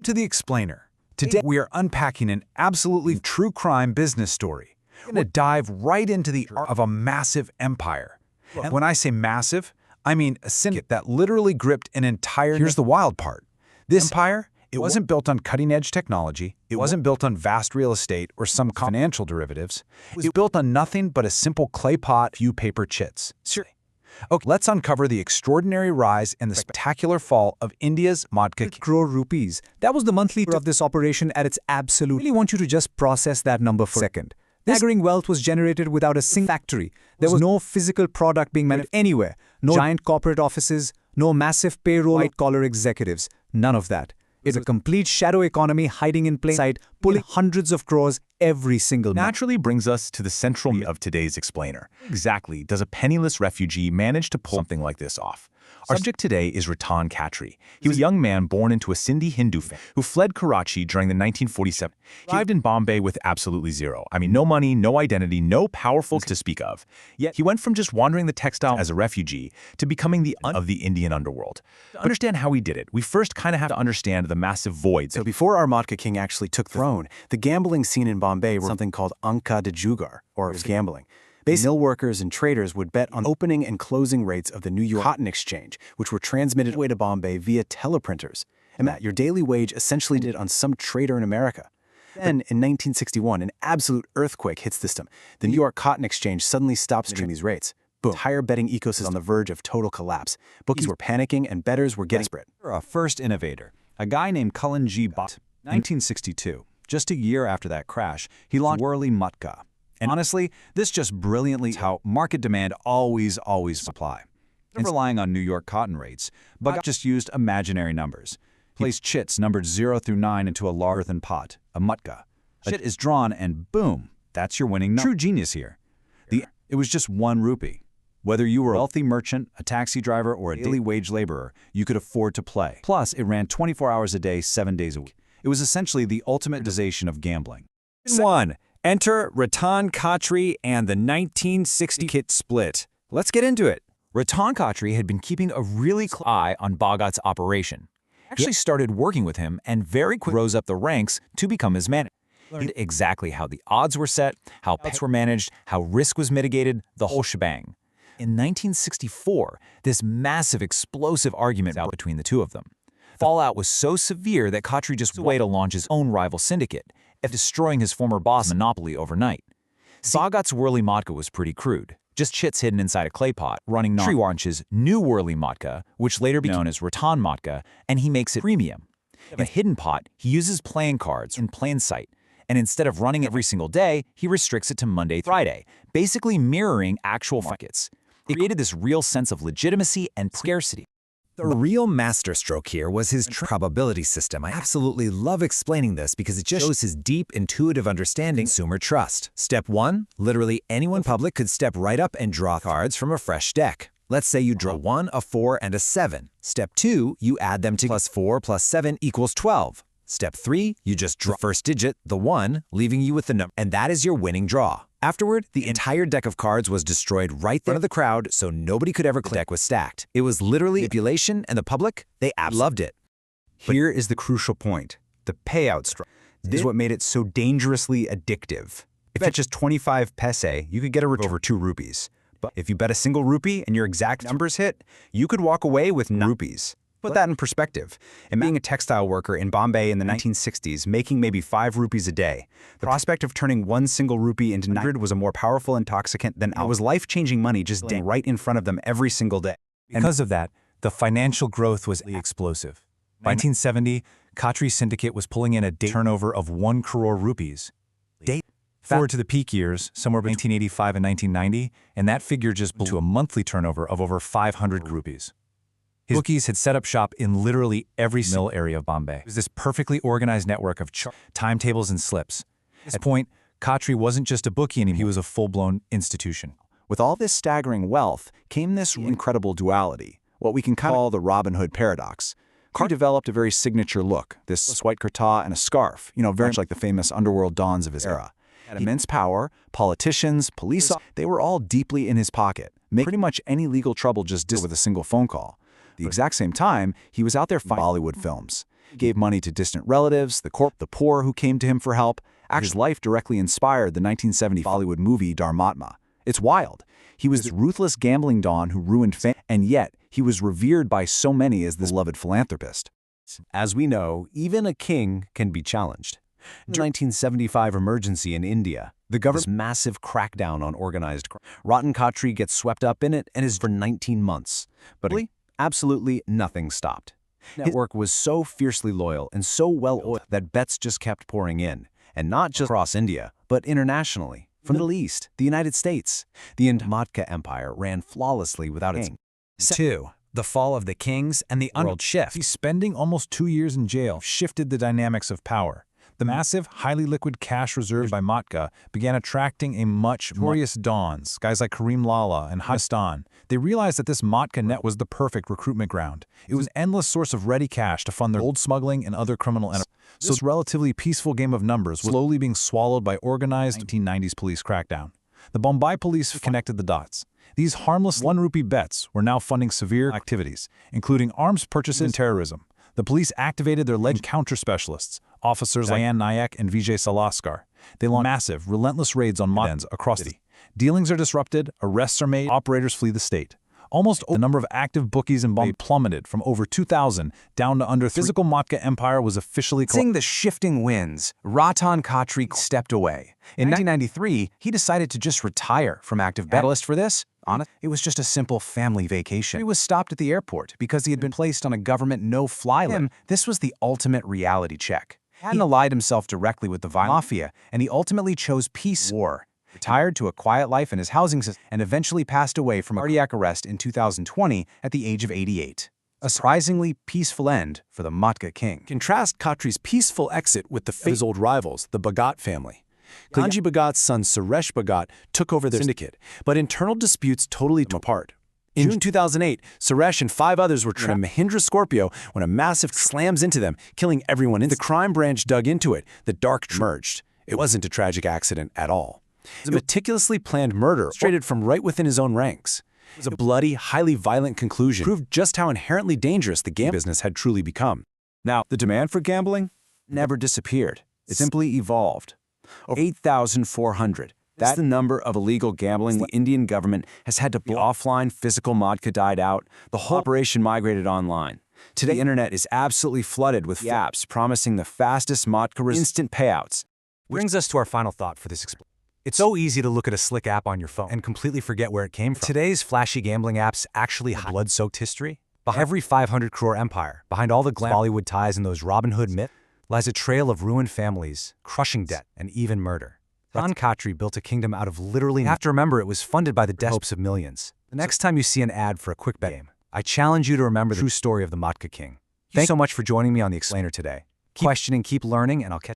To the explainer. Today we are unpacking an absolutely true crime business story. We're going to dive right into the art of a massive empire. And when I say massive, I mean a syndicate that literally gripped an entire... Here's the wild part. This empire, it wasn't built on cutting-edge technology. It wasn't built on vast real estate or some financial derivatives. It was built on nothing but a simple clay pot, few paper chits. Seriously. Okay, let's uncover the extraordinary rise and the spectacular fall of India's Matka crore rupees. That was the monthly of this operation at its absolute. I really want you to just process that number for a second. This staggering wealth was generated without a single factory. There was no physical product being manufactured anywhere. No giant corporate offices, no massive payroll white-collar executives. None of that. It's a complete shadow economy hiding in plain sight, pulling hundreds of crores every single month. Naturally brings us to the central of today's explainer. Exactly does a penniless refugee manage to pull something like this off? Our subject today is Ratan Khatri. He was a young man born into a Sindhi Hindu family who fled Karachi during the 1947. He arrived in Bombay with absolutely zero. No money, no identity, no powerful to speak of. Yet he went from just wandering the textile as a refugee to becoming the of the Indian underworld. To understand how he did it, we first kind of have to understand the massive voids. So before our Matka king actually took the throne, the gambling scene in Bombay was something called Anka de Jugar, or gambling. Basically, mill workers and traders would bet on opening and closing rates of the New York Cotton Exchange, which were transmitted away to Bombay via teleprinters, and that your daily wage essentially did on some trader in America. Then, in 1961, an absolute earthquake hits the system. The New York Cotton Exchange suddenly stops trading these rates. Boom. Entire betting ecosystem on the verge of total collapse. Bookies were panicking and bettors were getting desperate. A first innovator, a guy named Cullen G. Bott. 1962, just a year after that crash, he launched Whirly Matka. And honestly, this just brilliantly how market demand always supply. Instead of relying on New York cotton rates, but just used imaginary numbers. Placed chits numbered 0 through 9 into a large earthen pot, a Matka. A chit is drawn and boom, that's your winning number. True genius here. It was just 1 rupee. Whether you were a wealthy merchant, a taxi driver, or a daily wage laborer, you could afford to play. Plus, it ran 24 hours a day, 7 days a week. It was essentially the ultimatization of gambling. 1. Enter Ratan Khatri and the 1960 kit split. Let's get into it. Ratan Khatri had been keeping a really close eye on Bhagat's operation. He actually started working with him and very quickly rose up the ranks to become his manager. Learned exactly how the odds were set, how bets were managed, how risk was mitigated, the whole shebang. In 1964, this massive explosive argument out between the two of them. The fallout was so severe that Khatri just wanted to launch his own rival syndicate, destroying his former boss' monopoly overnight. Bhagat's Whirly Matka was pretty crude, just chits hidden inside a clay pot, running Khatri launches new Whirly Matka, which later became known as Ratan Matka, and he makes it premium. In a hidden pot, he uses playing cards in plain sight, and instead of running every single day, he restricts it to Monday through Friday, basically mirroring actual markets. It created this real sense of legitimacy and scarcity. The real masterstroke here was his probability system. I absolutely love explaining this because it just shows his deep, intuitive understanding of consumer trust. Step 1, literally anyone in public could step right up and draw cards from a fresh deck. Let's say you draw 1, a 4, and a 7. Step 2, you add them to plus 4 plus 7 equals 12. Step 3, you just draw the first digit, the 1, leaving you with the number, and that is your winning draw. Afterward, the entire deck of cards was destroyed right there in front of the crowd, so nobody could ever claim the deck was stacked. It was literally manipulation, and the public, they absolutely loved it. Here is the crucial point, the payout structure. This is what made it so dangerously addictive. If you bet just 25 paise, you could get a return over 2 rupees. But if you bet a single rupee and your exact numbers hit, you could walk away with 9 rupees. Put that in perspective. And being a textile worker in Bombay in the 1960s, making maybe 5 rupees a day, the prospect of turning 1 single rupee into 900 was a more powerful intoxicant than alcohol. It was life-changing money just dangling right in front of them every single day. Because of that, the financial growth was explosive. By 1970, Khatri's syndicate was pulling in a daily turnover of 1 crore rupees. Forward to the peak years, somewhere between 1985 and 1990, and that figure just blew to a monthly turnover of over 500 rupees. His bookies had set up shop in literally every mill area of Bombay. It was this perfectly organized network of timetables and slips. At this point, Khatri wasn't just a bookie anymore, he was a full-blown institution. With all this staggering wealth came this incredible duality, what we can call the Robin Hood paradox. Khatri developed a very signature look, this white kurta and a scarf, very much like the famous underworld dons of his era. Had immense power, politicians, police, they were all deeply in his pocket, making pretty much any legal trouble just with a single phone call. At the exact same time, he was out there fighting Bollywood films. He gave money to distant relatives, the poor who came to him for help. His life directly inspired the 1970 Bollywood movie Dharmatma. It's wild. He was this ruthless gambling don who ruined fame, and yet he was revered by so many as this beloved philanthropist. As we know, even a king can be challenged. During the 1975 emergency in India, the government's massive crackdown on organized crime. Ratan Khatri gets swept up in it and is for 19 months. But absolutely nothing stopped. His network was so fiercely loyal and so well-oiled that bets just kept pouring in, and not just across India, but internationally. From the Middle East, the United States, the Matka Empire ran flawlessly without its king. 2. The fall of the kings and the world shift. He's spending almost 2 years in jail shifted the dynamics of power. The massive, highly liquid cash reserved by Matka began attracting a much notorious dons, guys like Karim Lala and Hassan. They realized that this Matka net was the perfect recruitment ground. It was an endless source of ready cash to fund their gold smuggling and other criminal enterprises. So this relatively peaceful game of numbers was slowly being swallowed by organized 1990s police crackdown. The Bombay police connected the dots. These harmless 1 rupee bets were now funding severe activities, including arms purchases and terrorism. The police activated their legendary counter specialists, officers like Nayan Nayak and Vijay Salaskar. They launched massive, relentless raids on Matkas across the city. Dealings are disrupted, arrests are made, operators flee the state. Almost the number of active bookies in Bombay plummeted from over 2,000 down to under 3. Physical Matka empire was officially Seeing the shifting winds, Ratan Khatri stepped away. In 1993, he decided to just retire from active betting. Catalyst for this? It was just a simple family vacation. He was stopped at the airport because he had been placed on a government no-fly list. This was the ultimate reality check. He hadn't allied himself directly with the violent mafia, and he ultimately chose peace war. Retired to a quiet life in his housing system, and eventually passed away from a cardiac arrest in 2020 at the age of 88. A surprisingly peaceful end for the Matka king. Contrast Khatri's peaceful exit with the fate of his old rivals, the Bhagat family. Kanji Bhagat's son Suresh Bhagat took over their syndicate, but internal disputes totally tore them apart. In June 2008, Suresh and 5 others were trapped in a Mahindra Scorpio when a massive slams into them, killing everyone. The crime branch dug into it. The dark emerged. It wasn't a tragic accident at all. It was a meticulously planned murder orchestrated from right within his own ranks. It was a bloody, highly violent conclusion, proved just how inherently dangerous the gambling business had truly become. Now, the demand for gambling never disappeared. It simply evolved. Over 8,400. That's the number of illegal gambling the Indian government has had to block. Offline physical Matka died out. The whole operation migrated online. Today, the internet is absolutely flooded with apps promising the fastest Matka instant payouts. Brings us to our final thought for this explanation. It's so easy to look at a slick app on your phone and completely forget where it came from. Today's flashy gambling apps actually hide blood-soaked history. Behind every 500 crore empire, behind all the Bollywood ties and those Robin Hood myths, lies a trail of ruined families, crushing debt, and even murder. Ratan Khatri built a kingdom out of literally nothing. You have to remember it was funded by the hopes of millions. The next time you see an ad for a quick bet game, I challenge you to remember the true story of the Matka king. Thanks so much for joining me on The Explainer today. Keep questioning, keep learning, and I'll catch you.